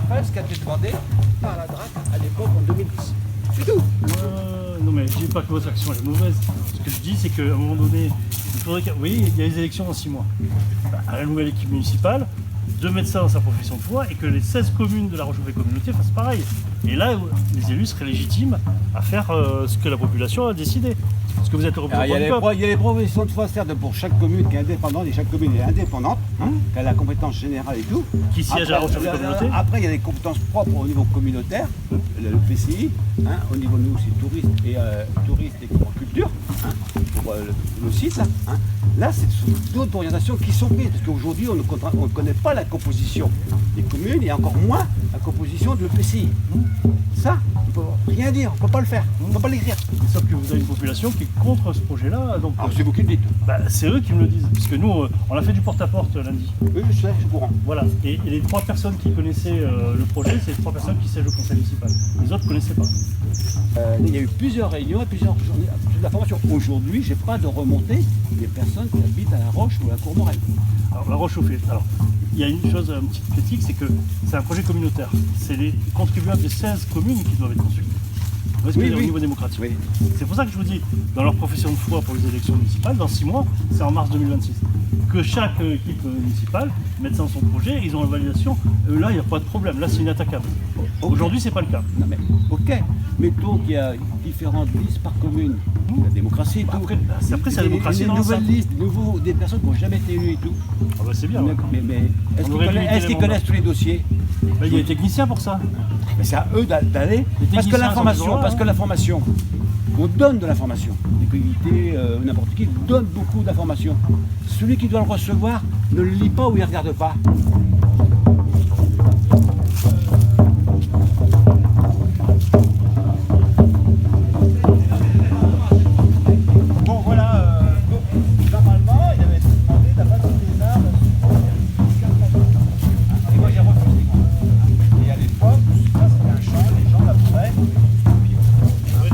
fait ce qui a été demandé par la DRAC à l'époque en 2010. C'est tout. Non mais je dis pas que votre action est mauvaise. Ce que je dis c'est qu'à un moment donné, il faudrait que... Vous voyez, il y a les élections dans 6 mois. À la nouvelle équipe municipale, de mettre ça dans sa profession de foi et que les 16 communes de la Roche-Chauffée-Communauté fassent pareil. Et là, les élus seraient légitimes à faire ce que la population a décidé. Parce que vous êtes le représentant du peuple. Il y a les professions de foi, certes, pour chaque commune qui est indépendante, et chaque commune est indépendante, qui a la compétence générale et tout. Qui siège à la Roche-Chauffée-Communauté. Après, il y a des compétences propres au niveau communautaire, le PCI, au niveau nous aussi touristes et culture, pour le site là. Là, c'est d'autres orientations qui sont prises, parce qu'aujourd'hui, on ne connaît pas la composition des communes et encore moins la composition de l'EPCI. Ça, on ne peut rien dire, on ne peut pas le faire, on ne peut pas l'écrire. Sauf que vous avez une population qui est contre ce projet-là. Donc, alors c'est vous qui le dites. C'est eux qui me le disent, parce que nous, on a fait du porte-à-porte lundi. Oui, je sais, je suis au courant. Voilà, et les 3 personnes qui connaissaient le projet, c'est les 3 personnes qui siègent au conseil municipal. Les autres ne connaissaient pas. Il y a eu plusieurs réunions et plusieurs journées d'information. Aujourd'hui, je n'ai pas de remontée des personnes qui habitent à La Roche ou à la Courmorelle. Alors, la Roche-Chauffée, alors, il y a une chose, une petite critique, c'est que c'est un projet communautaire. C'est les contribuables des 16 communes qui doivent être consultés. Vous voyez au niveau démocratique. Oui. C'est pour ça que je vous dis, dans leur profession de foi pour les élections municipales, dans 6 mois, c'est en mars 2026. Que chaque équipe municipale mette ça dans son projet, ils ont la validation, là il n'y a pas de problème, là c'est inattaquable. Okay. Aujourd'hui c'est pas le cas. Non mais ok, mettons qu'il y a différentes listes par commune, la démocratie et tout. Après c'est la démocratie. Des nouvelles listes, des personnes qui n'ont jamais été élues et tout. Ah bah c'est bien. Mais est-ce qu'ils connaissent tous les dossiers? Il y a des techniciens pour ça. Mais c'est à eux d'aller, parce que l'information, on donne de l'information. Les collectivités, n'importe qui donne beaucoup d'informations. Celui qui doit le recevoir ne le lit pas ou il ne regarde pas. Bon voilà, normalement il avait demandé d'abattre des arbres. Et moi j'ai refusé. Et à l'époque, ça c'était un champ, les gens labouraient.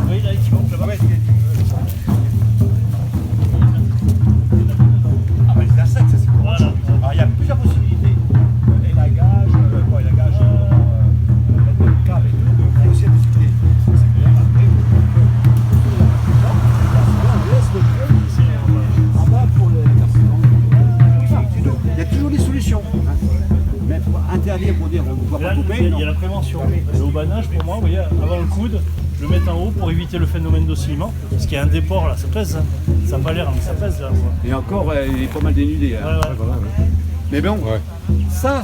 Oui, là ils vont là-bas. Ah bah c'est un sec, ça c'est pour autre chose. Alors il y a plusieurs possibilités. Élagage, mettre des câbles et tout. Il y a aussi la possibilité. C'est clair, après, on laisse le feu en bas pour les carburants. Il y a toujours des solutions. Mais pour interdire, pour dire on ne doit pas couper, il y a la prévention. Le haubanage, pour moi, vous voyez, avant le coude, le mettre en haut pour éviter le phénomène d'oscillement. Parce qu'il y a un déport là, ça pèse. Hein. Ça n'a pas l'air, mais ça pèse là. Et encore, il est pas mal dénudé. Hein. Ouais. Mais bon, ça,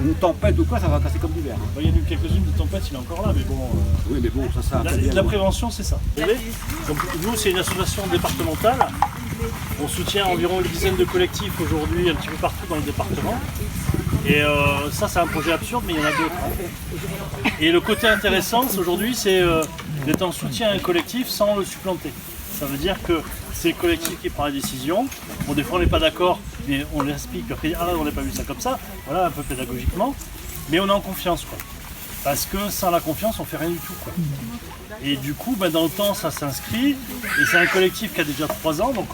une tempête ou quoi, ça va casser comme du verre. Hein. Il y a eu quelques-unes de tempêtes, il est encore là, mais bon. Oui, mais bon, ça. La prévention, c'est ça. Vous savez, donc, nous, c'est une association départementale. On soutient environ une dizaine de collectifs aujourd'hui, un petit peu partout dans le département. Et ça, c'est un projet absurde, mais il y en a d'autres. Et le côté intéressant, aujourd'hui, c'est d'être en soutien à un collectif sans le supplanter. Ça veut dire que c'est le collectif qui prend la décision. Bon, des fois, on n'est pas d'accord, mais on l'explique. Après, on n'a pas vu ça comme ça. Voilà, un peu pédagogiquement. Mais on est en confiance, quoi. Parce que sans la confiance, on fait rien du tout, quoi. Et du coup, dans le temps, ça s'inscrit. Et c'est un collectif qui a déjà 3 ans. Donc,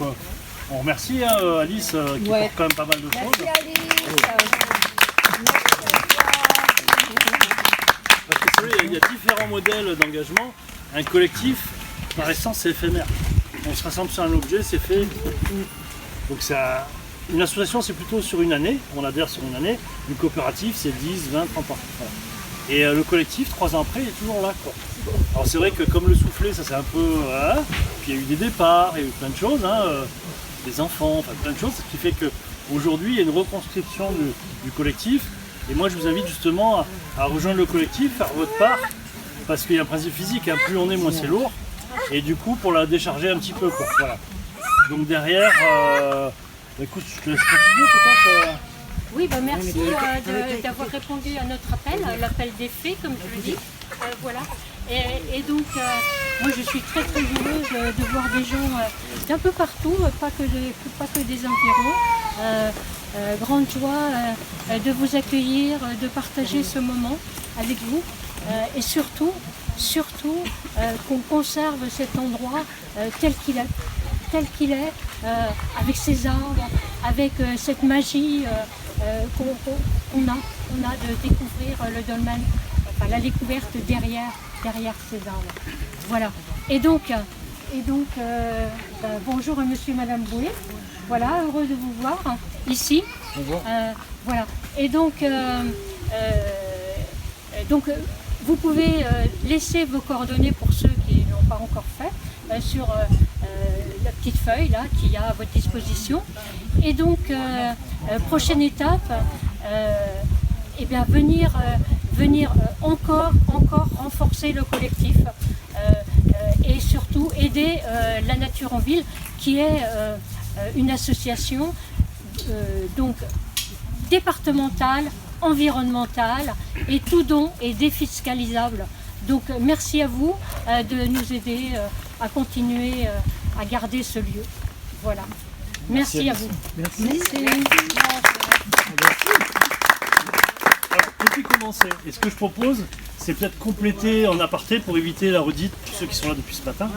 on remercie Alice qui porte quand même pas mal de choses. Merci Alice. Parce que vous savez, il y a différents modèles d'engagement. Un collectif, par essence, c'est éphémère. On se rassemble sur un objet, c'est fait. Donc une association, c'est plutôt sur une année. On adhère sur une année. Une coopérative, c'est 10, 20, 30 ans. Voilà. Et le collectif, 3 ans après, il est toujours là, quoi. Alors c'est vrai que comme le soufflet, ça c'est un peu... Puis il y a eu des départs, il y a eu plein de choses, des enfants, enfin plein de choses. Ce qui fait qu'aujourd'hui, il y a une reconstruction du collectif. Et moi, je vous invite justement à rejoindre le collectif, faire votre part. Parce qu'il y a un principe physique, plus on est, moins c'est lourd. Et du coup, pour la décharger un petit peu, quoi. Voilà. Donc derrière... écoute, je te laisse continuer peut-être. Oui, merci d'avoir répondu à notre appel, l'appel des faits, comme je le dis. Voilà. Et donc, moi je suis très très heureuse de voir des gens d'un peu partout, pas que des environs. Grande joie de vous accueillir, de partager ce moment avec vous. Et surtout qu'on conserve cet endroit tel qu'il est, avec ses arbres, avec cette magie on a de découvrir le dolmen, enfin la découverte derrière ces arbres. Voilà. Et donc bonjour monsieur et madame Boulet. Voilà, heureux de vous voir ici. Bonjour. Voilà. Et donc vous pouvez laisser vos coordonnées pour ceux qui n'ont pas encore fait sur la petite feuille là qui a à votre disposition. Et donc prochaine étape, eh bien venir encore renforcer le collectif et surtout aider la Nature en Ville, qui est une association donc départementale, environnementale, et tout don est défiscalisable. Donc merci à vous de nous aider à continuer à garder ce lieu. Voilà. Merci à vous. Merci. Merci. Alors, depuis commencer, et ce que je propose, c'est peut-être compléter en aparté pour éviter la redite pour ceux qui sont là depuis ce matin.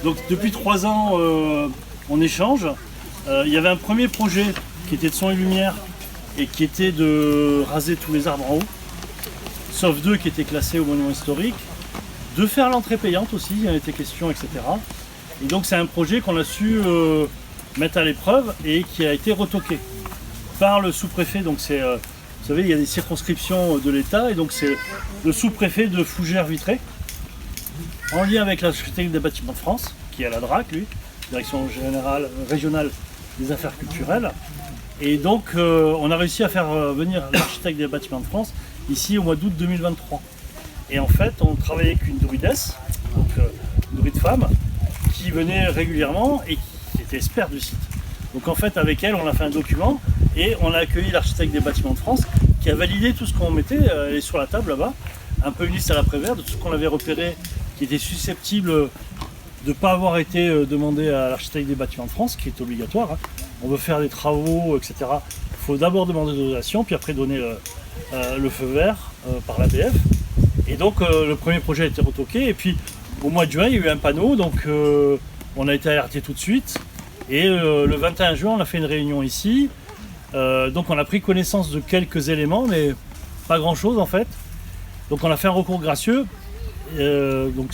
Donc depuis 3 ans, on échange. Il y avait un premier projet qui était de son et lumière et qui était de raser tous les arbres en haut, sauf 2 qui étaient classés au monument historique, de faire l'entrée payante aussi, il y en était question, etc. Et donc c'est un projet qu'on a su mettre à l'épreuve et qui a été retoqué par le sous-préfet. Donc c'est, vous savez, il y a des circonscriptions de l'État et donc c'est le sous-préfet de Fougères-Vitré, en lien avec l'architecte des bâtiments de France, qui est à la DRAC, lui, Direction générale régionale des affaires culturelles. Et donc on a réussi à faire venir l'architecte des bâtiments de France ici au mois d'août 2023. Et en fait, on travaillait avec une druidesse, donc une druide femme, qui venait régulièrement et qui était experte du site. Donc en fait, avec elle, on a fait un document et on a accueilli l'architecte des bâtiments de France qui a validé tout ce qu'on mettait, elle est sur la table là-bas, un peu une liste à l'après-vert de tout ce qu'on avait repéré qui était susceptible de ne pas avoir été demandé à l'architecte des bâtiments de France, qui est obligatoire. Hein. On veut faire des travaux, etc. Il faut d'abord demander d'autorisation, puis après donner le feu vert par l'ABF. Et donc le premier projet a été retoqué, et puis au mois de juin, il y a eu un panneau, donc on a été alerté tout de suite. Et le 21 juin, on a fait une réunion ici. Donc on a pris connaissance de quelques éléments, mais pas grand-chose en fait. Donc on a fait un recours gracieux, donc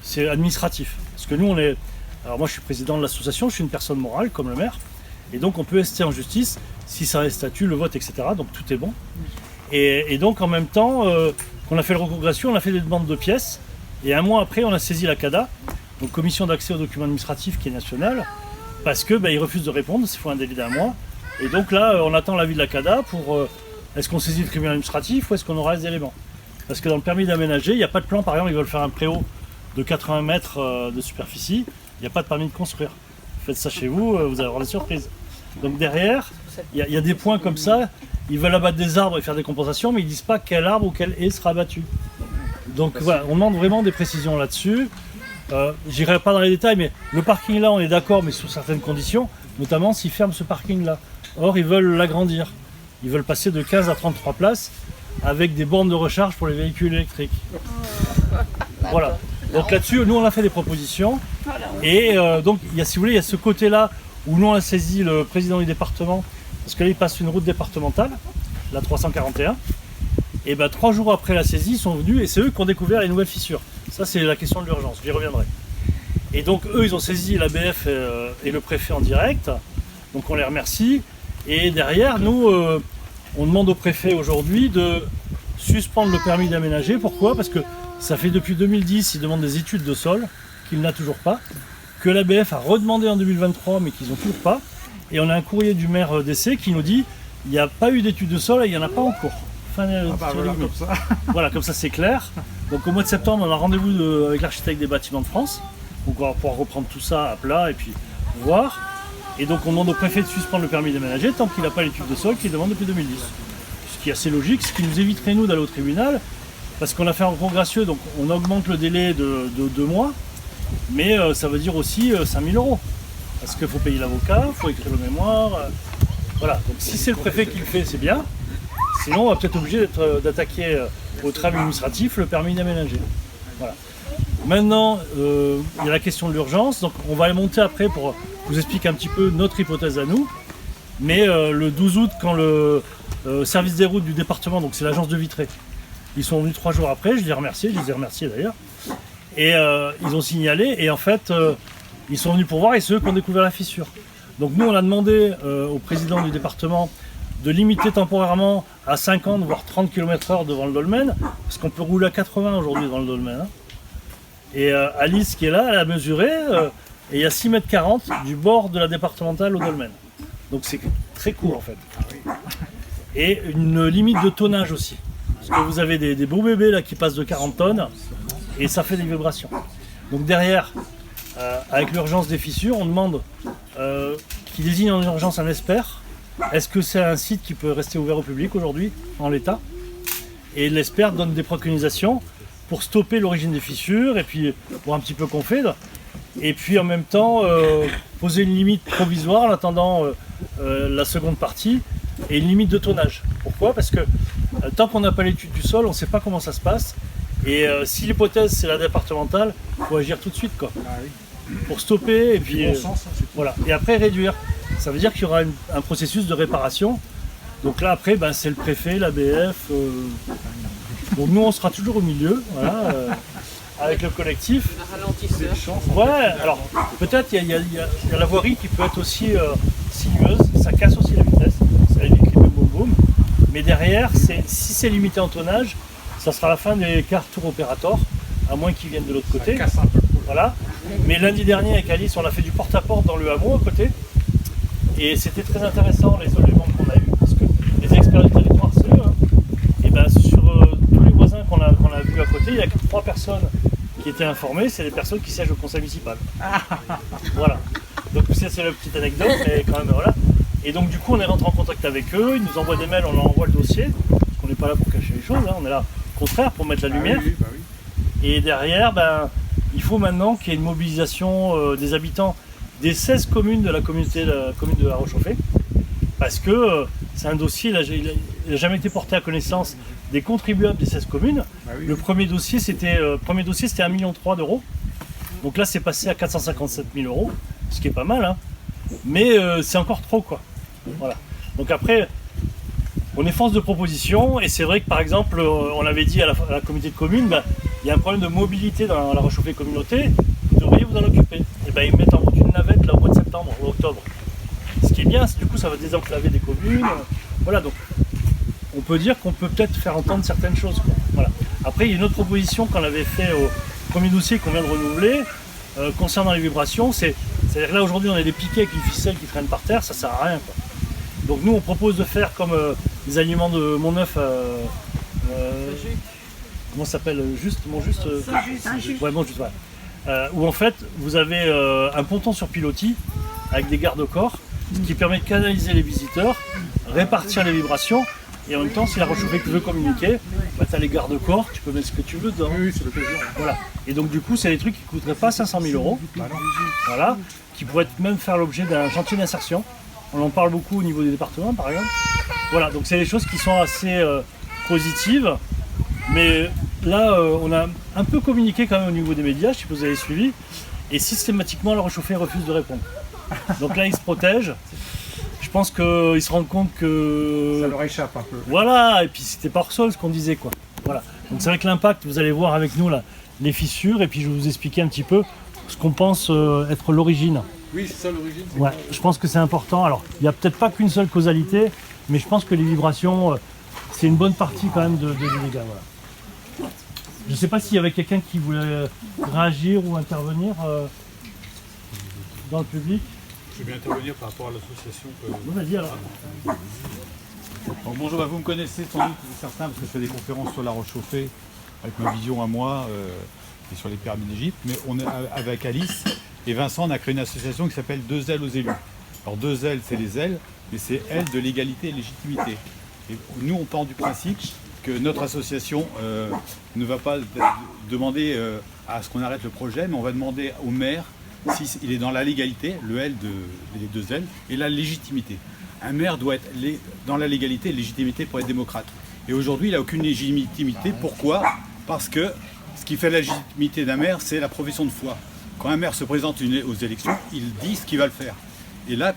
c'est administratif. Parce que nous, on est... Alors moi, je suis président de l'association, je suis une personne morale, comme le maire. Et donc on peut rester en justice si ça statut, le vote, etc. Donc tout est bon. Et donc en même temps qu'on a fait le recours gracieux, on a fait des demandes de pièces. Et un mois après, on a saisi la CADA, donc Commission d'accès aux documents administratifs, qui est nationale, parce que ils refusent de répondre, il faut un délai d'1 mois. Et donc là, on attend l'avis de la CADA pour est-ce qu'on saisit le tribunal administratif ou est-ce qu'on aura les éléments. Parce que dans le permis d'aménager, il n'y a pas de plan. Par exemple, ils veulent faire un préau de 80 mètres de superficie, il n'y a pas de permis de construire. Faites ça chez vous, vous allez avoir des surprises. Donc derrière, il y a des points comme ça, ils veulent abattre des arbres et faire des compensations, mais ils ne disent pas quel arbre ou quelle haie sera abattu. Donc voilà, on demande vraiment des précisions là-dessus. J'irai pas dans les détails, mais le parking là, on est d'accord, mais sous certaines conditions, notamment s'ils ferment ce parking là. Or, ils veulent l'agrandir. Ils veulent passer de 15 à 33 places avec des bornes de recharge pour les véhicules électriques. Voilà. Donc là-dessus, nous on a fait des propositions. Et donc, si vous voulez, il y a ce côté-là où nous on a saisi le président du département, parce que là il passe une route départementale, la 341. Et 3 jours après la saisie, ils sont venus et c'est eux qui ont découvert les nouvelles fissures. Ça, c'est la question de l'urgence, j'y reviendrai. Et donc, eux, ils ont saisi l'ABF et le préfet en direct. Donc, on les remercie. Et derrière, nous, on demande au préfet aujourd'hui de suspendre le permis d'aménager. Pourquoi? Parce que ça fait depuis 2010, ils demandent des études de sol, qu'il n'a toujours pas, que l'ABF a redemandé en 2023, mais qu'ils n'ont toujours pas. Et on a un courrier du maire d'Essé qui nous dit il n'y a pas eu d'études de sol et il n'y en a pas en cours. Comme ça. Voilà, comme ça c'est clair. Donc au mois de septembre, on a rendez-vous avec l'architecte des bâtiments de France. Donc on va pouvoir reprendre tout ça à plat et puis voir. Et donc on demande au préfet de suspendre le permis d'aménager tant qu'il n'a pas l'étude de sol qu'il demande depuis 2010. Ce qui est assez logique, ce qui nous éviterait nous d'aller au tribunal, parce qu'on a fait un recours gracieux, donc on augmente le délai de 2 mois, mais ça veut dire aussi 5 000 €. Parce qu'il faut payer l'avocat, il faut écrire le mémoire. Voilà, donc si c'est le préfet qui le fait, c'est bien. Sinon, on va peut-être obligé d'attaquer au tribunal administratif le permis d'aménager. Voilà. Maintenant, il y a la question de l'urgence. Donc, on va aller monter après pour vous expliquer un petit peu notre hypothèse à nous. Mais le 12 août, quand le service des routes du département, donc c'est l'agence de Vitré, ils sont venus 3 jours après, je les ai remerciés d'ailleurs, et ils ont signalé, et en fait, ils sont venus pour voir, et c'est eux qui ont découvert la fissure. Donc nous, on a demandé au président du département de limiter temporairement à 50 voire 30 km/h devant le dolmen, parce qu'on peut rouler à 80 aujourd'hui dans le dolmen. Hein. Et Alice qui est là, elle a mesuré, et il y a 6,40 m du bord de la départementale au dolmen. Donc c'est très court en fait. Et une limite de tonnage aussi. Parce que vous avez des beaux bébés là qui passent de 40 tonnes, et ça fait des vibrations. Donc derrière, avec l'urgence des fissures, on demande qui désigne en urgence un expert. Est-ce que c'est un site qui peut rester ouvert au public aujourd'hui, en l'état? Et l'expert donne des préconisations pour stopper l'origine des fissures, et puis pour un petit peu qu'on fait. Et puis en même temps, poser une limite provisoire en attendant la seconde partie, et une limite de tonnage. Pourquoi? Parce que tant qu'on n'a pas l'étude du sol, on ne sait pas comment ça se passe. Et si l'hypothèse c'est la départementale, il faut agir tout de suite, quoi. Pour stopper, et puis voilà. Et après réduire. Ça veut dire qu'il y aura un processus de réparation. Donc là après, ben, c'est le préfet, l'ABF. Donc nous on sera toujours au milieu, voilà, avec le collectif. Ouais, alors peut-être il y a la voirie qui peut être aussi sinueuse, ça casse aussi la vitesse, ça évite les boum boum. Mais derrière, si c'est limité en tonnage, ça sera la fin des cars tour opérateur, à moins qu'ils viennent de l'autre côté. Ça casse un peu. Voilà. Mais lundi dernier avec Alice, on a fait du porte-à-porte dans le hameau à côté. Et c'était très intéressant les éléments qu'on a eu, parce que les experts du territoire, c'est eux. Hein. Et bien sur tous les voisins qu'on a vus à côté, il n'y a que 3 personnes qui étaient informées, c'est les personnes qui siègent au conseil municipal. Voilà. Donc c'est la petite anecdote, mais quand même voilà. Et donc du coup on est rentré en contact avec eux, ils nous envoient des mails, on leur envoie le dossier, parce qu'on n'est pas là pour cacher les choses, hein. On est là au contraire pour mettre la lumière. Oui. Et derrière, ben, il faut maintenant qu'il y ait une mobilisation des habitants des 16 communes de la commune de La Roche-Chauffée, parce que c'est un dossier, il n'a jamais été porté à connaissance des contribuables des 16 communes. Le premier dossier c'était 1,3 million d'euros, donc là c'est passé à 457 000 euros, ce qui est pas mal, hein. Mais c'est encore trop, quoi. Voilà. Donc après, on est force de proposition, et c'est vrai que par exemple, on avait dit à la communauté de communes, ben, il y a un problème de mobilité dans La Roche-Chauffée communauté, vous devriez vous en occuper. Et ben ils mettent en route une navette là au mois de septembre ou octobre. Ce qui est bien, c'est du coup ça va désenclaver des communes. Voilà, donc on peut dire qu'on peut peut-être faire entendre certaines choses, quoi. Voilà. Après il y a une autre proposition qu'on avait fait au premier dossier qu'on vient de renouveler, concernant les vibrations, c'est-à-dire que là aujourd'hui on a des piquets avec une ficelle qui traînent par terre, ça sert à rien, quoi. Donc nous on propose de faire comme les aliments de Montneuf, comment ça s'appelle, Montjuste, ouais, Montjuste, ouais. Où en fait vous avez un ponton sur pilotis avec des garde-corps, ce qui permet de canaliser les visiteurs, répartir les vibrations, et en même temps si La Roche-Chauffée veut communiquer, bah, tu as les garde-corps, tu peux mettre ce que tu veux dedans. Oui, c'est le plaisir. Voilà. Et donc du coup c'est des trucs qui ne coûteraient pas 500 000 euros, voilà, qui pourraient même faire l'objet d'un chantier d'insertion. On en parle beaucoup au niveau des départements par exemple. Voilà, donc c'est des choses qui sont assez positives, mais là on a un peu communiqué quand même au niveau des médias, je sais pas si vous avez suivi, et systématiquement La Roche-Chauffée refuse de répondre. Donc là ils se protègent. Je pense qu'ils se rendent compte que ça leur échappe un peu. Voilà, et puis c'était pas hors sol ce qu'on disait, quoi. Voilà. Donc c'est vrai que l'impact, vous allez voir avec nous là, les fissures, et puis je vais vous expliquer un petit peu ce qu'on pense être l'origine. Oui, c'est ça l'origine. Ouais, je pense que c'est important. Alors, il n'y a peut-être pas qu'une seule causalité, mais je pense que les vibrations, c'est une bonne partie quand même des dégâts. Voilà. Je ne sais pas s'il y avait quelqu'un qui voulait réagir ou intervenir dans le public. Je vais bien intervenir par rapport à l'association. Vas-y alors. Bon, bonjour, vous me connaissez sans doute certains parce que je fais des conférences sur La Roche-Chauffée avec ma vision à moi et sur les pyramides d'Égypte. Mais on est avec Alice et Vincent, on a créé une association qui s'appelle Deux ailes aux élus. Alors deux ailes, c'est les ailes, mais c'est ailes de l'égalité et légitimité. Et nous, on part du principe que notre association ne va pas demander à ce qu'on arrête le projet, mais on va demander au maire s'il est dans la légalité, le L des deux ailes, et la légitimité. Un maire doit être dans la légalité et la légitimité pour être démocrate. Et aujourd'hui, il n'a aucune légitimité. Pourquoi? Parce que ce qui fait la légitimité d'un maire, c'est la profession de foi. Quand un maire se présente aux élections, il dit ce qu'il va le faire. Et là,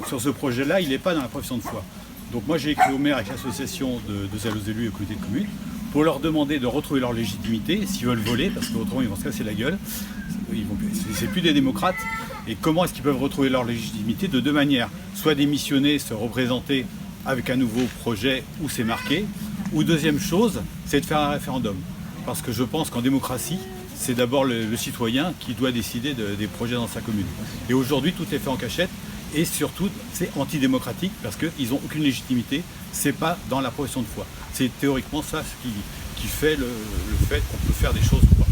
sur ce projet-là, il n'est pas dans la profession de foi. Donc moi j'ai écrit au maire avec l'association de zèle aux élus et communautés de communes pour leur demander de retrouver leur légitimité s'ils veulent voler, parce qu'autrement ils vont se casser la gueule. C'est plus des démocrates. Et comment est-ce qu'ils peuvent retrouver leur légitimité? De deux manières. Soit démissionner, se représenter avec un nouveau projet où c'est marqué, ou deuxième chose, c'est de faire un référendum. Parce que je pense qu'en démocratie, c'est d'abord le citoyen qui doit décider des projets dans sa commune. Et aujourd'hui, tout est fait en cachette. Et surtout, c'est antidémocratique parce qu'ils n'ont aucune légitimité. C'est pas dans la profession de foi. C'est théoriquement ça ce qui fait le fait qu'on peut faire des choses ou pas.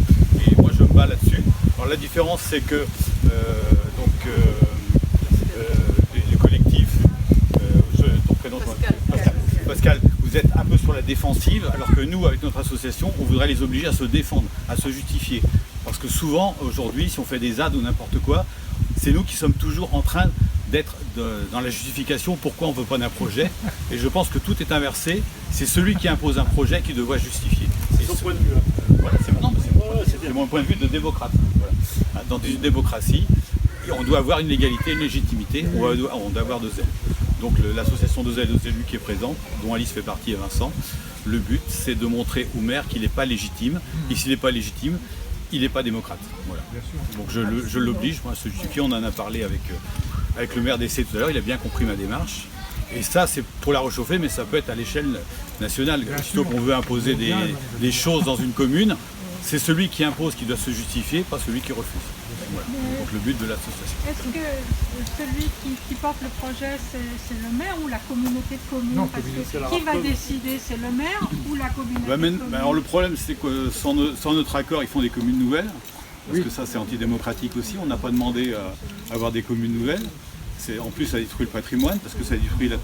Et moi, je me bats là-dessus. Alors la différence, c'est que les collectifs, ton prénom, Pascal, vous êtes un peu sur la défensive, alors que nous, avec notre association, on voudrait les obliger à se défendre, à se justifier. Parce que souvent, aujourd'hui, si on fait des ZAD ou n'importe quoi, c'est nous qui sommes toujours en train d'être dans la justification pourquoi on ne veut pas d'un projet. Et je pense que tout est inversé. C'est celui qui impose un projet qui doit justifier. C'est son point de vue. Voilà, c'est mon point de vue de démocrate. Voilà. Dans une démocratie, on doit avoir une légalité, une légitimité, on doit avoir de zèle. Donc l'association de zèle aux élus qui est présente, dont Alice fait partie et Vincent, le but c'est de montrer au maire qu'il n'est pas légitime. Et s'il n'est pas légitime, il n'est pas démocrate. Voilà. Donc je l'oblige à se justifier. On en a parlé avec le maire d'Essay tout à l'heure, il a bien compris ma démarche. Et ça, c'est pour la réchauffer, mais ça peut être à l'échelle nationale. Plutôt qu'on veut imposer des choses dans une commune, c'est celui qui impose qui doit se justifier, pas celui qui refuse. Voilà. Donc le but de l'association. Est-ce que celui qui porte le projet, c'est le maire ou la communauté de communes? Non, parce que qui va décider? C'est le maire ou la communauté de communes? Alors le problème, c'est que sans notre accord, ils font des communes nouvelles. Parce que ça, c'est antidémocratique aussi. On n'a pas demandé à avoir des communes nouvelles. En plus, ça détruit le patrimoine, parce que ça détruit la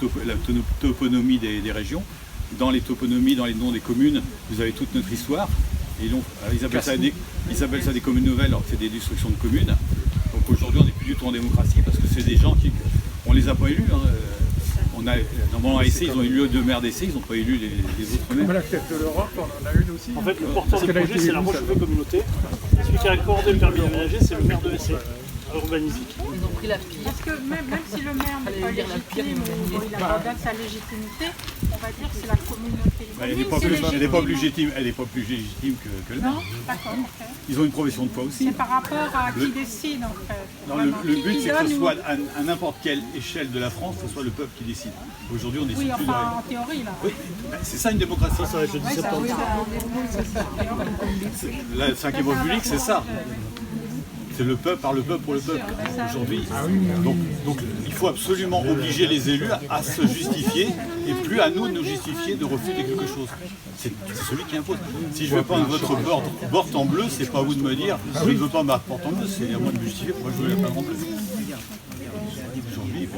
toponymie des régions. Dans les toponymies, dans les noms des communes, vous avez toute notre histoire. Et donc, ils appellent ça des communes nouvelles, alors que c'est des destructions de communes. Donc aujourd'hui, on n'est plus du tout en démocratie, parce que c'est des gens qui... On les a pas élus. Normalement, à Essay, ils ont élu deux maires d'Essay, ils n'ont pas élu les autres maires. La tête de l'Europe, on en a une aussi. En fait, le porteur du projet, c'est la Rochefoucauld communauté. Celui qui a accordé le permis d'aménager, c'est le maire de Essay, urbanisme. Ils ont pris la pire. Parce que même si le maire n'est pas légitime ou il abandonne sa légitimité, on va dire que c'est la communauté. Elle n'est pas plus légitime que le maire. Non, d'accord. Ok. Ils ont une profession de foi aussi. C'est par rapport à qui décide en fait. Non, le but, c'est que ce soit à n'importe quelle échelle de la France, que ce soit le peuple qui décide. Aujourd'hui, on décide Oui, plus de enfin rien. en théorie là. Oui, c'est ça une démocratie. Ça va être le 10 septembre. La 5e République, c'est ça. C'est le peuple par le peuple pour le peuple. Aujourd'hui, donc il faut absolument obliger les élus à se justifier et plus à nous de nous justifier de refuser quelque chose. C'est celui qui impose. Si je ne veux pas votre porte en bleu, c'est pas à vous de me dire je ne veux pas ma porte en bleu, c'est à moi de me justifier pourquoi je veux la porte en bleu. Aujourd'hui,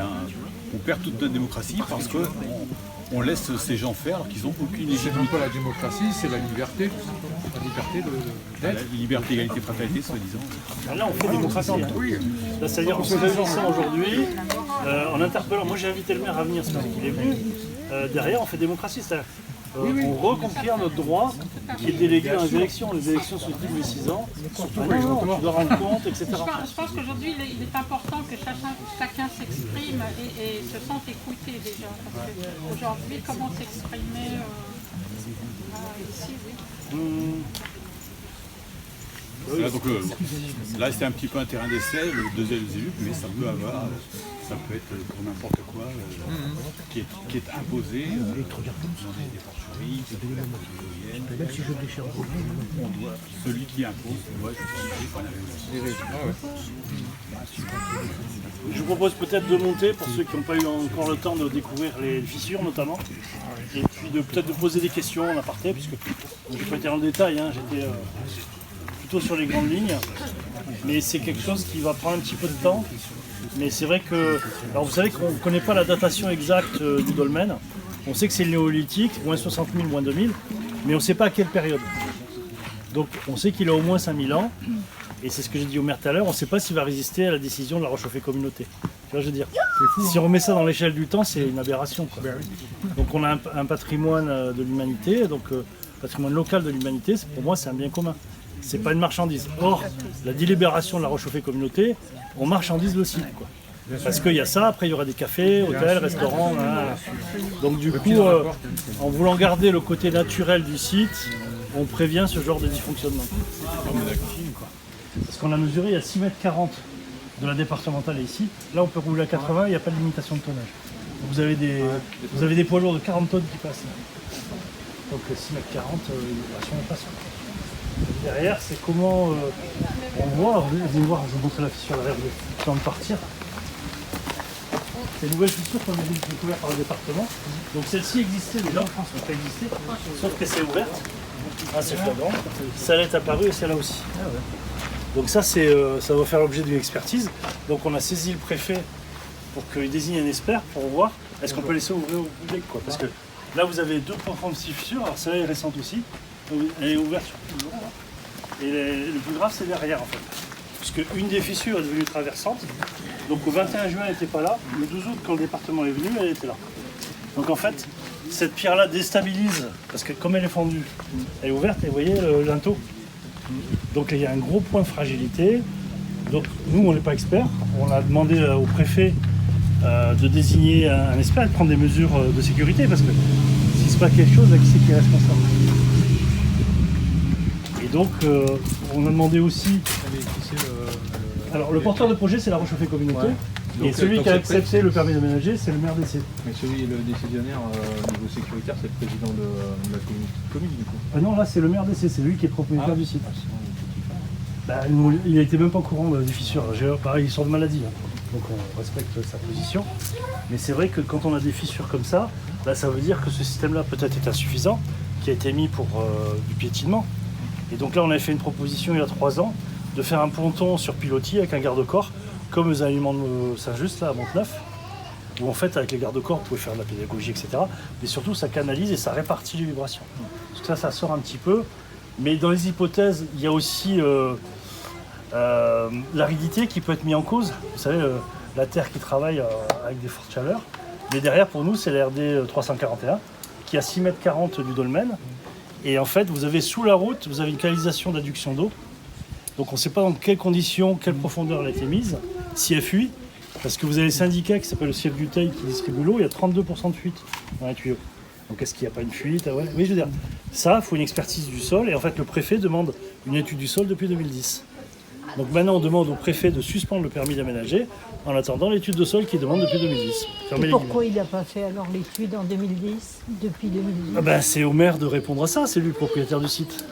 on perd toute notre démocratie parce qu'on laisse ces gens faire alors qu'ils n'ont aucune C'est légitimité. même pas la démocratie, c'est la liberté. La liberté d'être. La liberté, égalité, fraternité, soi-disant. Là, on fait démocratie. Oui. Là, c'est-à-dire en se réunissant aujourd'hui, en interpellant. Moi, j'ai invité le maire à venir, c'est parce qu'il est venu. Derrière, on fait démocratie. C'est-à-dire, on reconquiert notre droit qui est délégué dans les élections. Les élections sont tous les 6 ans. Tu dois rendre compte, etc. Je pense qu'aujourd'hui, il est important que chacun s'exprime et se sente écouté déjà. Parce qu'aujourd'hui, comment s'exprimer ici, oui. Voilà, donc, là, c'était un petit peu un terrain d'essai, le deuxième élus, mais ça peut être pour n'importe quoi qui est imposé dans des porcheries, même si je déchire celui qui impose doit justifier par la régulation. Je vous propose peut-être de monter, pour ceux qui n'ont pas eu encore le temps de découvrir les fissures notamment, et puis peut-être de poser des questions en aparté, puisque je n'ai pas été dans le détail, hein, j'étais plutôt sur les grandes lignes, mais c'est quelque chose qui va prendre un petit peu de temps. Mais c'est vrai que, alors vous savez qu'on ne connaît pas la datation exacte du dolmen, on sait que c'est le néolithique, moins 60 000, moins 2000, mais on ne sait pas à quelle période. Donc on sait qu'il a au moins 5000 ans, et c'est ce que j'ai dit au maire tout à l'heure, on ne sait pas s'il va résister à la décision de la Rochefoucauld communauté. Tu vois, je veux dire, si on remet ça dans l'échelle du temps, c'est une aberration, quoi. Donc on a un patrimoine de l'humanité, donc patrimoine local de l'humanité, pour moi c'est un bien commun. C'est pas une marchandise. Or, la délibération de la Rochefoucauld communauté, on marchandise le site, quoi. Parce qu'il y a ça, après il y aura des cafés, hôtels, restaurants. Voilà. Donc du coup, en voulant garder le côté naturel du site, on prévient ce genre de dysfonctionnement. Parce qu'on a mesuré, il y a 6,40 m de la départementale ici. Là on peut rouler à 80, il n'y a pas de limitation de tonnage. Vous avez des poids lourds de 40 tonnes qui passent là. Donc 6,40 m, l'immigration est pas ça. Derrière, c'est comment on voit, vous allez voir, je vous montre la fissure derrière avant de partir. C'est une nouvelle fissure qu'on a découverte par le département. Donc celle-ci existait déjà en France, elle n'a pas existé, sauf qu'elle s'est ouverte. Ah, c'est flagrant. Celle est apparue et celle-là aussi. Ah ouais. Donc ça, ça va faire l'objet d'une expertise. Donc on a saisi le préfet pour qu'il désigne un expert pour voir est-ce qu'on peut laisser ouvrir au public, quoi. Parce que là, vous avez 2 points de fissure, alors celle-là est récente aussi. Elle est ouverte sur tout le long. Et le plus grave, c'est derrière en fait. Puisque une des fissures est devenue traversante. Donc au 21 juin, elle n'était pas là. Le 12 août, quand le département est venu, elle était là. Donc en fait, cette pierre-là déstabilise, parce que comme elle est fendue, elle est ouverte, et vous voyez le linteau. Donc il y a un gros point de fragilité. Donc nous, on n'est pas experts. On a demandé au préfet de désigner un expert et de prendre des mesures de sécurité, parce que s'il se passe quelque chose, qui c'est qui est responsable? Et donc, on a demandé aussi... Alors, le porteur de projet, c'est la Rochauffée Communauté. Ouais. Et celui qui a accepté le permis d'aménager, c'est le maire d'essai. Mais le décisionnaire au niveau sécuritaire, c'est le président de la commune, du coup. Non, là, c'est le maire d'essai, c'est lui qui est propriétaire du site. Bah, il n'était même pas au courant des fissures. Pareil, il sort de maladie. Hein. Donc, on respecte sa position. Mais c'est vrai que quand on a des fissures comme ça, là, ça veut dire que ce système-là peut-être est insuffisant, qui a été mis pour du piétinement. Et donc là, on avait fait une proposition il y a 3 ans de faire un ponton sur pilotis avec un garde-corps, comme aux aliments de Saint-Just, là, à Monteneuf, où en fait, avec les garde-corps, vous pouvez faire de la pédagogie, etc. Mais surtout, ça canalise et ça répartit les vibrations. Parce que ça sort un petit peu. Mais dans les hypothèses, il y a aussi l'aridité qui peut être mise en cause. Vous savez, la terre qui travaille avec des fortes chaleurs. Mais derrière, pour nous, c'est la RD 341, qui est à 6,40 m du dolmen. Et en fait, vous avez sous la route, vous avez une canalisation d'adduction d'eau. Donc on ne sait pas dans quelles conditions, quelle profondeur elle a été mise, si elle fuit. Parce que vous avez le syndicat qui s'appelle le CF du Teil qui distribue l'eau, il y a 32% de fuite dans les tuyaux. Donc est-ce qu'il n'y a pas une fuite? Ah ouais. Oui, je veux dire, ça, il faut une expertise du sol. Et en fait, le préfet demande une étude du sol depuis 2010. Donc maintenant, on demande au préfet de suspendre le permis d'aménager en attendant l'étude de sol qu'il demande depuis 2010. Et pourquoi il n'a pas fait alors l'étude en 2010, depuis 2010? Ah ben, c'est au maire de répondre à ça, c'est lui le propriétaire du site.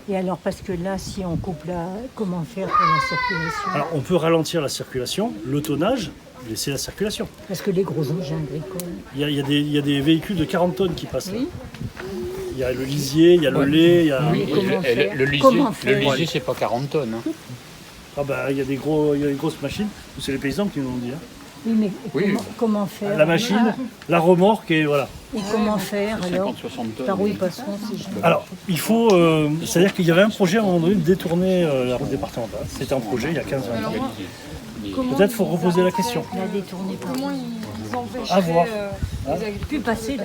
Et alors, parce que là, si on coupe là, comment faire pour la circulation? Alors, on peut ralentir la circulation, le tonnage, laisser la circulation. Parce que les gros engins agricoles... Il y a des véhicules de 40 tonnes qui passent là. Oui. Il y a le lisier, il y a le lait, il y a... Oui, le lisier, c'est pas 40 tonnes. Hein. Ah bah, il y a des grosses machines, c'est les paysans qui nous l'ont dit. Hein. Oui, mais comment faire? La machine, la remorque et voilà. Et comment faire alors? Par où ils passeront ces gens? Alors, il faut... c'est-à-dire qu'il y avait un projet à un moment donné de détourner la route départementale. C'était un projet il y a 15 ans. Peut-être qu'il faut reposer la question. La détourner par Comment ils empêcheraient à voir. les agriculteurs Plus passer là.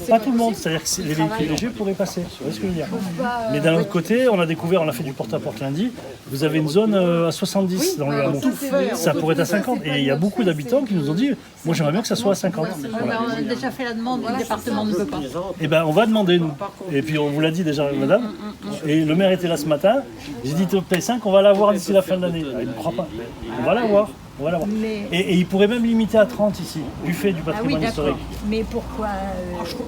Pas tout le monde, c'est-à-dire que les véhicules légers pourraient passer. Vous voyez ce que je veux dire? Mais d'un autre côté, on a fait du porte-à-porte lundi, vous avez une zone à 70 dans le hameau. Ça pourrait être à 50. Et il y a beaucoup d'habitants qui nous ont dit, moi j'aimerais bien que ça soit à 50. Voilà. On a déjà fait la demande, le département ne veut pas. Eh bien, on va demander, nous. Et puis, on vous l'a dit déjà, madame. Et le maire était là ce matin. J'ai dit, top 5, on va l'avoir d'ici la fin de l'année. Il ne me croit pas. On va l'avoir. Et il pourrait même limiter à 30 ici, du fait du patrimoine historique. Mais pourquoi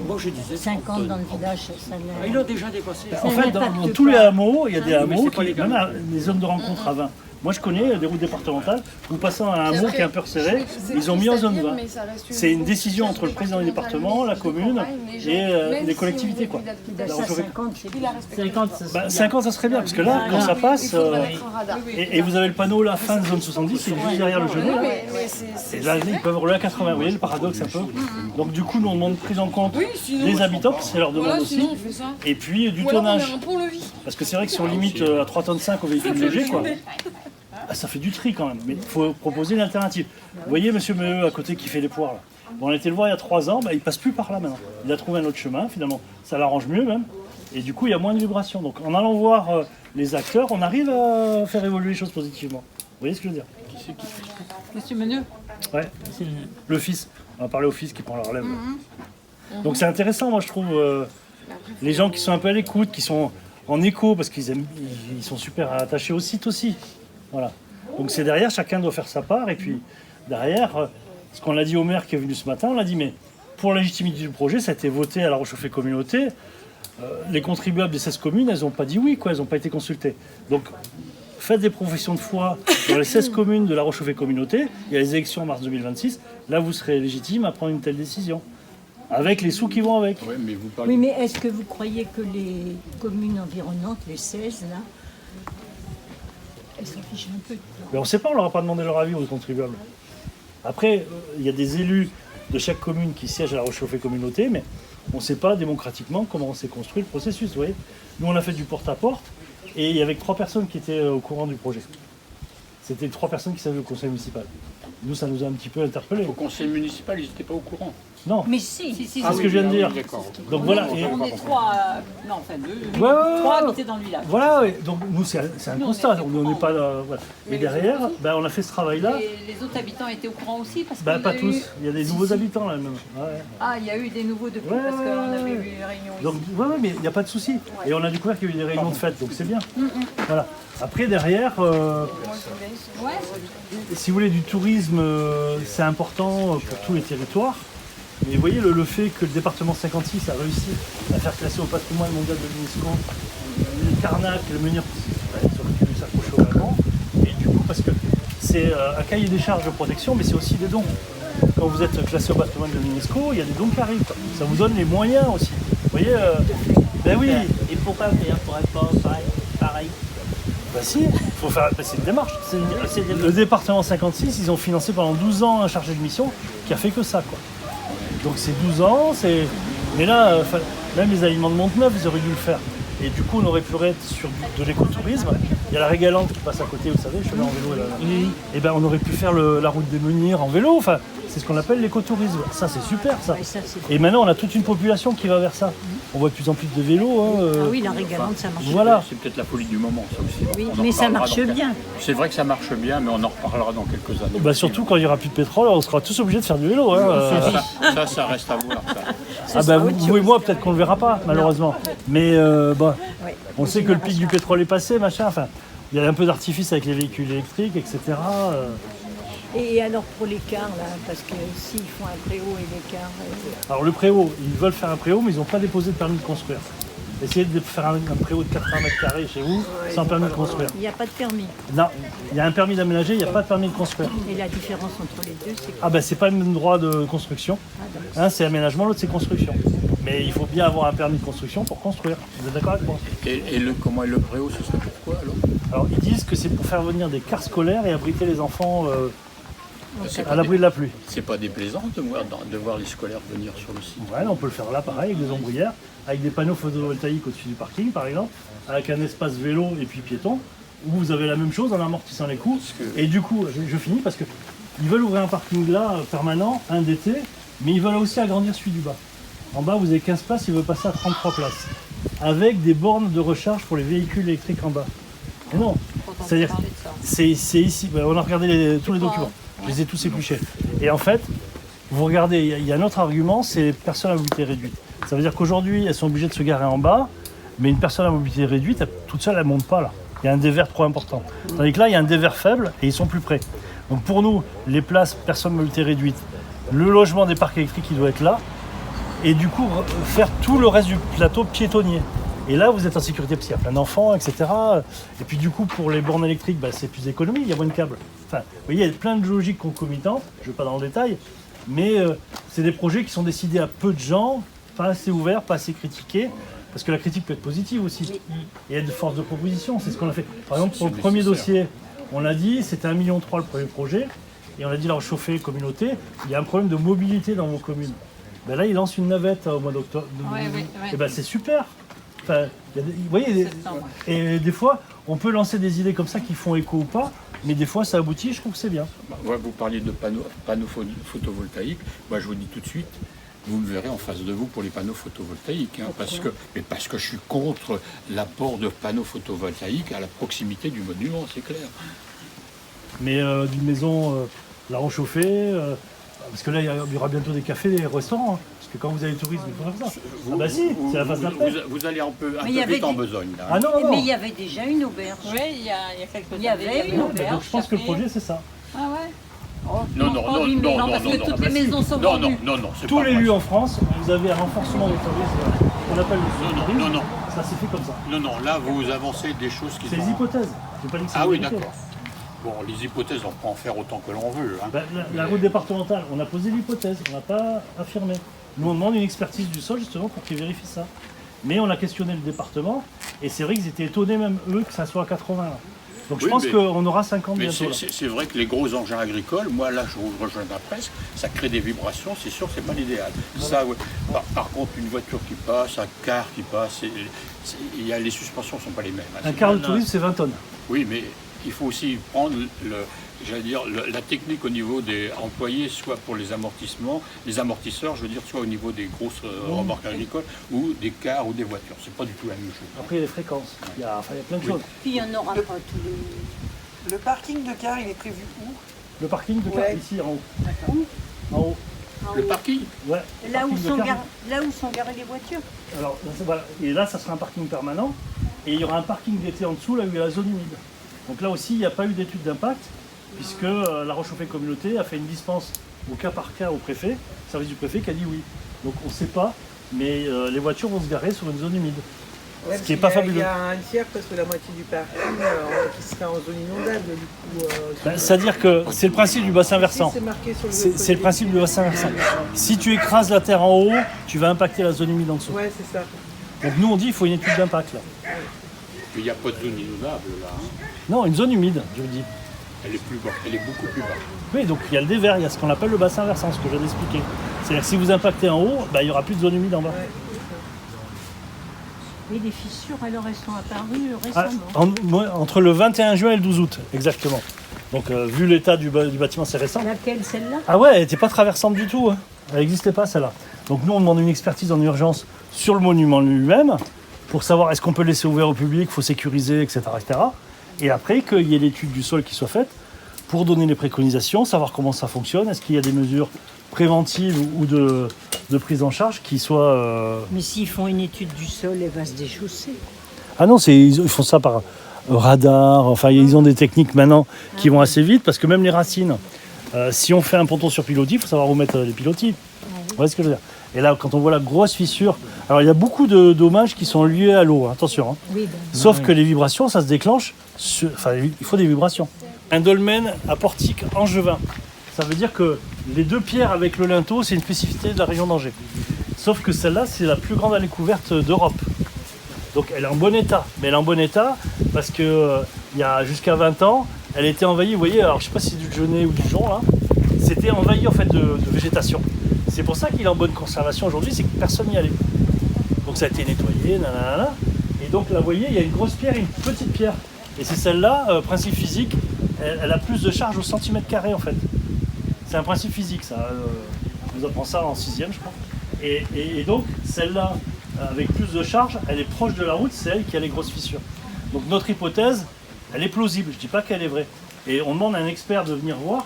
Moi je disais 50 dans le village, ça il a déjà dépassé. En fait, dans tous les hameaux, il y a des hameaux, même des zones de rencontre à 20. Moi, je connais des routes départementales où, passant à un hameau qui est un peu resserré, ils ont mis en zone 20. C'est une décision entre le président du département, la commune et les collectivités, quoi. 50, ça serait bien, parce que là, quand ça passe, et vous avez le panneau, la fin de zone 70, c'est juste derrière le genou. Et là, ils peuvent rouler à 80. Vous voyez le paradoxe un peu. Donc, du coup, nous, on demande prise en compte des habitants, parce que c'est leur demande aussi. Et puis, du tonnage. Parce que c'est vrai que si on limite à 3,5 tonnes aux véhicules légers, quoi. Ça fait du tri quand même, mais il faut proposer une alternative. Vous voyez monsieur Meheu à côté qui fait les poires là. Bon, on a été le voir il y a 3 ans, il passe plus par là maintenant. Il a trouvé un autre chemin finalement, ça l'arrange mieux même. Et du coup il y a moins de vibrations. Donc en allant voir les acteurs, on arrive à faire évoluer les choses positivement. voyez ce que je veux dire? Monsieur Meneux. Ouais, le fils. On va parler au fils qui prend la relève. Donc c'est intéressant, moi je trouve, les gens qui sont un peu à l'écoute, qui sont en écho, parce qu'ils sont super attachés au site aussi. Voilà. Donc c'est derrière, chacun doit faire sa part, et puis derrière, ce qu'on a dit au maire qui est venu ce matin, on l'a dit, mais pour la légitimité du projet, ça a été voté à la Rochefoucauld Communauté. Les contribuables des 16 communes, elles n'ont pas dit oui, quoi, elles n'ont pas été consultées. Donc faites des professions de foi dans les 16 communes de la Rochefoucauld Communauté, il y a les élections en mars 2026, là vous serez légitime à prendre une telle décision. Avec les sous qui vont avec. Ouais, mais vous parlez... Oui, mais est-ce que vous croyez que les communes environnantes, les 16 là, elles s'en fichent un peu? Mais on ne sait pas, on leur a pas demandé leur avis aux contribuables. Après, il y a des élus de chaque commune qui siègent à la Rochefoucauld Communauté, mais on ne sait pas démocratiquement comment s'est construit le processus. Vous voyez, nous on a fait du porte-à-porte et il y avait que 3 personnes qui étaient au courant du projet. C'était 3 personnes qui savaient au conseil municipal. Nous, ça nous a un petit peu interpellés. Au conseil municipal, ils n'étaient pas au courant. Non. Mais si. C'est ce que je viens de dire. Donc voilà. Et... On est 3, non, enfin 2, Ouais, 3 habités dans le village. Voilà, ouais. Donc nous, c'est un constat. On n'est pas là. Voilà. Mais derrière, ben, on a fait ce travail-là. Et les autres habitants étaient au courant aussi parce Ben, qu'on pas a tous. eu... Il y a des nouveaux habitants là même. Ouais. Ah, il y a eu des nouveaux depuis Ouais, parce qu'on avait ouais. eu une réunion ici. Donc, ouais, mais il n'y a pas de souci. Et on a découvert qu'il y a eu des réunions de fête, donc c'est bien. Voilà. Après, derrière, Ouais, si vous voulez, du tourisme, c'est important pour tous les territoires. Mais vous voyez, le fait que le département 56 a réussi à faire classer au patrimoine mondial de l'UNESCO le Carnac, le menhir sur lequel il s'accroche au wagon, et du coup, parce que c'est un cahier des charges de protection, mais c'est aussi des dons. Quand vous êtes classé au patrimoine de l'UNESCO, il y a des dons qui arrivent. Ça vous donne les moyens aussi. Vous voyez, ben oui. Et pourquoi on ne pourrait pas pareil? Bah si, faut faire, c'est une démarche. Le département 56, ils ont financé pendant 12 ans un chargé de mission qui a fait que ça, quoi. Donc c'est 12 ans, mais là, même les aliments de Monteneuf, ils auraient dû le faire. Et du coup, on aurait pu être sur de l'écotourisme. Il y a la Régalante qui passe à côté, vous savez, je suis allé en vélo là. Et ben on aurait pu faire la route des Menhirs en vélo. Enfin, c'est ce qu'on appelle l'écotourisme. Ça, c'est super, ça. Ouais, ça, c'est- Et maintenant, on a toute une population qui va vers ça. On voit de plus en plus de vélos. Ah oui, la Régalante, ça marche. Voilà. C'est peut-être la folie du moment, ça aussi. Oui, On en mais ça reparlera marche dans bien. C'est vrai que ça marche bien, mais on en reparlera dans quelques années. Bah surtout quand il n'y aura plus de pétrole, on sera tous obligés de faire du vélo. Hein. Ça reste à voir. Ça. Ah bah vous et moi, peut-être qu'on le verra pas, malheureusement. Mais bah, on sait que le pic du pétrole est passé, machin. Enfin, il y a un peu d'artifice avec les véhicules électriques, etc. Et alors pour l'écart, là, parce que s'ils font un préau et l'écart... Alors le préau, ils veulent faire un préau, mais ils n'ont pas déposé de permis de construire. Essayez de faire un préau de 80 mètres carrés chez vous, sans permis de construire. Il n'y a pas de permis. Non, il y a un permis d'aménager, il n'y a pas de permis de construire. Et la différence entre les deux, c'est quoi? Ah ben c'est pas le même droit de construction. Un c'est aménagement, l'autre c'est construction. Mais il faut bien avoir un permis de construction pour construire. Vous êtes d'accord avec moi? Et le préau, ce serait pourquoi alors? Alors ils disent que c'est pour faire venir des cars scolaires et abriter les enfants C'est à pas l'abri de la pluie. C'est pas déplaisant de voir les scolaires venir sur le site. Ouais, on peut le faire là pareil, avec des ombrières, avec des panneaux photovoltaïques au-dessus du parking par exemple, avec un espace vélo et puis piéton, où vous avez la même chose en amortissant les coûts. Et du coup, je finis parce que ils veulent ouvrir un parking là permanent, un d'été, mais ils veulent aussi agrandir celui du bas. En bas, vous avez 15 places, ils veulent passer à 33 places. Avec des bornes de recharge pour les véhicules électriques en bas. Mais non, c'est-à-dire, c'est ici, on a regardé tous les documents, je les ai tous épluchés. Et en fait, vous regardez, il y a un autre argument, c'est les personnes à mobilité réduite. Ça veut dire qu'aujourd'hui, elles sont obligées de se garer en bas, mais une personne à mobilité réduite, toute seule, elle ne monte pas là. Il y a un dévers trop important. Tandis que là, il y a un dévers faible et ils sont plus près. Donc pour nous, les places personnes à mobilité réduite, le logement des parcs électriques, il doit être là. Et du coup, faire tout le reste du plateau piétonnier. Et là, vous êtes en sécurité parce qu'il y a plein d'enfants, etc. Et puis du coup, pour les bornes électriques, c'est plus économique, il y a moins de câbles. Enfin, vous voyez, il y a plein de logiques concomitantes, je ne vais pas dans le détail, mais c'est des projets qui sont décidés à peu de gens, pas assez ouverts, pas assez critiqués, parce que la critique peut être positive aussi. Et il y a de force de proposition, c'est ce qu'on a fait. Par exemple, pour le premier dossier, on a dit, c'était 1,3 million le premier projet, et on a dit, la Rochefoucauld Communauté, il y a un problème de mobilité dans vos communes. Ben là, il lance une navette au mois d'octobre. Et ben c'est super. Enfin, vous voyez, et des fois, on peut lancer des idées comme ça qui font écho ou pas, mais des fois, ça aboutit, je trouve que c'est bien. Ouais, vous parliez de panneaux photovoltaïques. Moi, je vous dis tout de suite, vous me verrez en face de vous pour les panneaux photovoltaïques. Hein, parce que je suis contre l'apport de panneaux photovoltaïques à la proximité du monument, c'est clair. mais d'une maison La Rochauffée, parce que là il y aura bientôt des cafés, des restaurants, hein, parce que quand vous allez au tourisme, il faut faire ça. Ah bah si, c'est la phase d'après. Vous allez un peu il y avait vite en des- besogne là. Ah non, non, non. Mais il y avait déjà une auberge. Oui, il y a quelques Il y avait une Non, auberge. donc je pense que le projet c'est ça. Ah ouais. Non, parce que toutes les maisons sont non, vendues. c'est Tous pas les vrai. lieux en France, vous avez un renforcement du tourisme, qu'on appelle le tourisme. non. Ça s'est fait comme ça. Non, là vous avancez des choses qui C'est sont... les hypothèses. J'ai pas dit que c'est Ah la oui, vérité. d'accord. Bon, les hypothèses, on peut en faire autant que l'on veut. Hein. Ben, la route départementale, on a posé l'hypothèse, on n'a pas affirmé. Nous, on demande une expertise du sol justement pour qu'ils vérifient ça. Mais on a questionné le département et c'est vrai qu'ils étaient étonnés, même eux, que ça soit à 80. Là. Donc je Oui, pense mais- qu'on aura 50 Mais bientôt. Là. c'est vrai que les gros engins agricoles, moi là je rejoins la presse, ça crée des vibrations, c'est sûr que c'est pas l'idéal. Ça, ouais. Par contre, une voiture qui passe, un car qui passe, les suspensions ne sont pas les mêmes. hein. Un car de tourisme, c'est 20 tonnes. Oui, mais il faut aussi prendre la technique au niveau des employés, soit pour les amortissements, les amortisseurs, je veux dire, soit au niveau des grosses remorques agricoles, ou des cars ou des voitures. C'est pas du tout la même chose. Après, il y a les fréquences. Il y a plein de choses. Puis il y en aura pas tous les... Le parking de car, il est prévu où? Le parking de car, Ouais. ici, en haut. En haut. Le parking Ouais. Là où, Parking de car. là où sont garées les voitures. Alors, voilà. Et là, ça sera un parking permanent. Et il y aura un parking d'été en dessous, là où il y a la zone humide. Donc là aussi, il n'y a pas eu d'étude d'impact, puisque La Rochauffée Communauté a fait une dispense au cas par cas au préfet, service du préfet qui a dit oui. Donc on ne sait pas, mais les voitures vont se garer sur une zone humide. Ouais, Ce qui est parce pas qu'il y a- fabuleux. Il y a un tiers, presque la moitié du parking qui serait en zone inondable. Du coup, C'est-à-dire que c'est le principe du bassin versant. c'est marqué sur le C'est le principe du bassin versant. Si tu écrases la terre en haut, tu vas impacter la zone humide en dessous. Ouais, c'est ça. Donc nous on dit qu'il faut une étude d'impact là. Mais il n'y a pas de zone inondable là. hein. Non, une zone humide, je vous dis. Elle est plus bas, elle est beaucoup plus bas. Oui, donc il y a le dévers, il y a ce qu'on appelle le bassin versant, ce que je viens d'expliquer. C'est-à-dire que si vous impactez en haut, bah, il n'y aura plus de zone humide en bas. Et les fissures, alors, elles sont apparues Ah, récemment. entre le 21 juin et le 12 août, exactement. Donc vu l'état du bâtiment, c'est récent. Laquelle, celle-là? Ah ouais, elle n'était pas traversante du tout. Hein. Elle n'existait pas celle-là. Donc nous, on demande une expertise en urgence sur le monument lui-même pour savoir est-ce qu'on peut le laisser ouvert au public, il faut sécuriser, etc., etc. Et après, qu'il y ait l'étude du sol qui soit faite pour donner les préconisations, savoir comment ça fonctionne, est-ce qu'il y a des mesures préventives ou de prise en charge qui soient... Mais s'ils font une étude du sol, elle va se déchausser. Ah non, ils font ça par radar, enfin ils ont des techniques maintenant qui vont assez vite parce que même les racines, si on fait un ponton sur pilotis, il faut savoir où mettre les pilotis. Vous voyez ce que je veux dire? Et là, quand on voit la grosse fissure, alors il y a beaucoup de dommages qui sont liés à l'eau, hein, attention. Hein. Oui, ben, Sauf que les vibrations, ça se déclenche, enfin il faut des vibrations. Un dolmen à portique angevin, ça veut dire que les deux pierres avec le linteau, c'est une spécificité de la région d'Angers. Sauf que celle-là, c'est la plus grande allée couverte d'Europe. Donc elle est en bon état, mais elle est en bon état parce que il y a jusqu'à 20 ans, elle était envahie, vous voyez, alors je sais pas si c'est du genêt ou du jonc là, c'était envahi en fait de végétation. C'est pour ça qu'il est en bonne conservation aujourd'hui, c'est que personne n'y allait. Donc ça a été nettoyé, nanana. Et donc là, vous voyez, il y a une grosse pierre et une petite pierre. Et c'est celle-là, principe physique, elle a plus de charge au centimètre carré en fait. C'est un principe physique ça. On nous apprend ça en 6e je crois. Et donc celle-là, avec plus de charge, elle est proche de la route, c'est elle qui a les grosses fissures. Donc notre hypothèse, elle est plausible, je ne dis pas qu'elle est vraie. Et on demande à un expert de venir voir,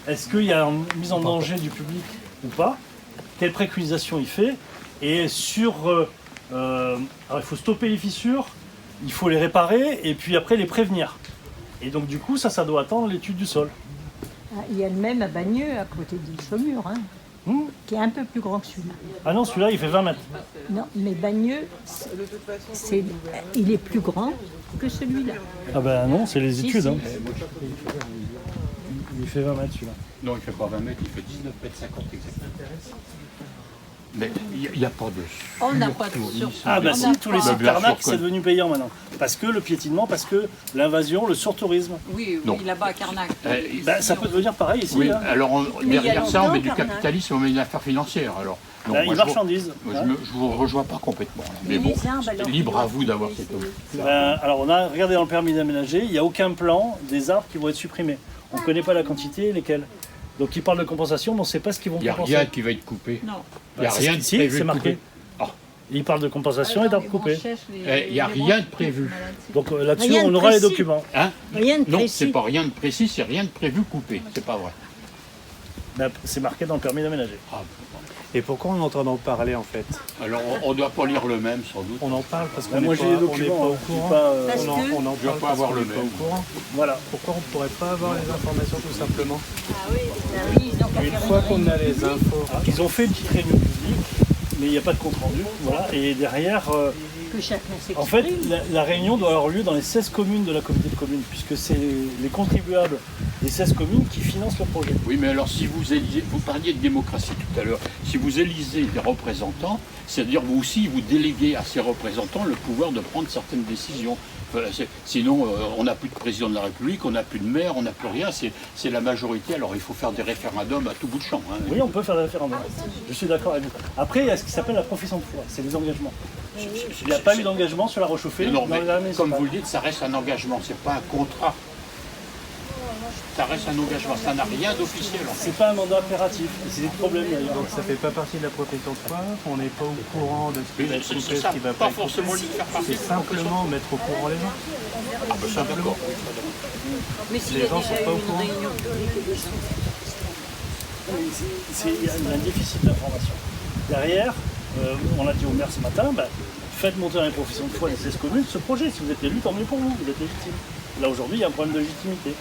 est-ce qu'il y a une mise en danger du public ou pas, quelle préconisation il fait, et alors il faut stopper les fissures, il faut les réparer, et puis après les prévenir. Et donc du coup, ça doit attendre l'étude du sol. ah, il y a le même à Bagneux, à côté de Saumur, hein, qui est un peu plus grand que celui-là. Ah non, celui-là, il fait 20 mètres. Non, mais Bagneux, il est plus grand que celui-là. Ah ben non, c'est les Si, études. si. Hein. Il fait 20 mètres celui-là. Non, il ne fait pas 20 mètres, il fait 19 mètres 50 exactement. Mais il n'y a pas de... On n'a pas de surprise. Ah ben si, tous les sites bien sûr Carnac, que- c'est devenu payant maintenant. Parce que le piétinement, parce que l'invasion, le surtourisme. Oui, Non. là-bas à Carnac. Ben, ça peut devenir pareil ici. Oui, hein. alors il y a derrière ça, on met du longtemps, Carnac. capitalisme, on met une affaire financière. Alors, non, Ben, moi, ils je marchandisent. ne vous rejoins pas complètement. Là. Mais Et bon, les arbres, alors, libre à vous d'avoir cette opinion. Ben, alors on a regardé dans le permis d'aménager, il n'y a aucun plan des arbres qui vont être supprimés. On ne connaît pas la quantité et lesquels. Donc ils parlent de compensation, mais on ne sait pas ce qu'ils vont Il n'y a compenser. rien qui va être coupé. Non. Il n'y a Bah, rien de si, prévu c'est de marqué. couper. Ah, Il parle de compensation et d'arbres coupés. Il n'y a rien de prévu. Donc là-dessus, Rien de on aura les précis. documents. Hein? Rien de Non, précis. c'est pas rien de précis, c'est rien de prévu coupé. C'est pas vrai. Ben, c'est marqué dans le permis d'aménager. Ah, Et pourquoi on entend en parler en fait? alors, on ne doit pas lire le même, sans doute. On en parle parce qu'on Ben, n'est moi pas, j'ai les on n'est documents, pas au hein, je dis courant. pas, Parce que- On en Je parle dois pas avoir parce qu'on le n'est pas même. au courant. Voilà. Pourquoi on ne pourrait pas avoir les informations tout simplement? Oui, ils ont qu'à Une faire fois une qu'on a réunion. les infos. Ils ont fait une petite réunion publique, mais il n'y a pas de compte rendu. Voilà. Et derrière, Que chacun s'exprime. en fait, la réunion doit avoir lieu dans les 16 communes de la communauté de communes, puisque c'est les contribuables des 16 communes qui financent le projet. Oui, mais alors si vous élisez, vous parliez de démocratie tout à l'heure, si vous élisez des représentants, c'est-à-dire vous aussi, vous déléguez à ces représentants le pouvoir de prendre certaines décisions. Sinon, on n'a plus de président de la République, on n'a plus de maire, on n'a plus rien, c'est la majorité, alors il faut faire des référendums à tout bout de champ. Hein. Oui, on peut faire des référendums. Je suis d'accord avec vous. Après, il y a ce qui s'appelle la profession de foi, c'est les engagements. Il n'y a pas eu d'engagement sur la Rochauffée Non, dans mais les années comme municipales. vous le dites, ça reste un engagement, c'est pas un contrat. Ça reste un engagement, ça n'a rien d'officiel en fait. C'est pas un mandat impératif, et c'est des problèmes d'ailleurs. Donc ça fait pas partie de la profession de foi, on n'est pas au courant de ce qui va être coupé, ce Ça qui va pas pas être forcément coupé. lui faire partie. C'est simplement mettre au courant les gens. Ah, bah, ça, d'accord. Mais s'il y Les a gens déjà sont pas eu au une courant. réunion publique et des choses. Il y a un déficit d'information. Derrière, on a dit au maire ce matin, faites monter dans les professions de foi des 16 communes ce projet. Si vous êtes élu, tant mieux pour vous, vous êtes légitime. Là aujourd'hui, il y a un problème de légitimité.